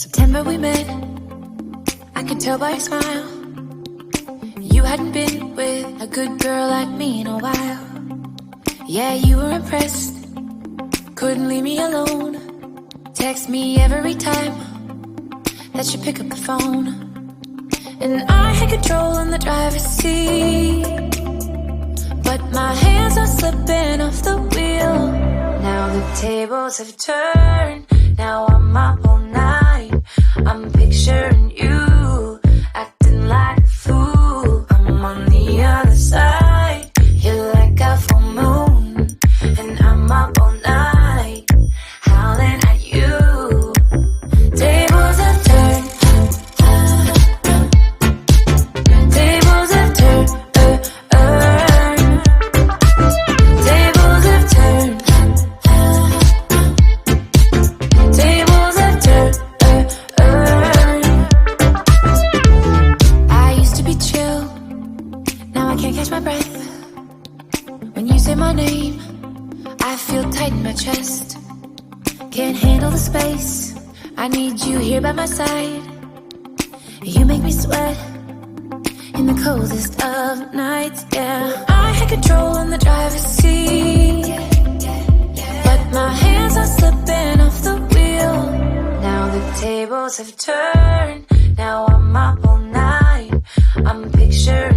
September we met, I could tell by your smile. You hadn't been with a good girl like me in a while. Yeah, you were impressed, couldn't leave me alone. Text me every time that you pick up the phone. And I had control in the driver's seat, but my hands are slipping off the wheel. Now the tables have turned, now I'm up all night. I'm picturing you, acting like a fool. I'm on the other side, you're like a full moon, and I'm up all night, howling at you. Tables have turned, tables have turned, tables have turned, tables have turned. I used to be chill, now I can't catch my breath. When you say my name, I feel tight in my chest. Can't handle the space, I need you here by my side. You make me sweat in the coldest of nights, yeah. I had control in the driver's seat, but my hands are slipping off the wheel. Now the tables have turned, now I'm up all night. I'm picturing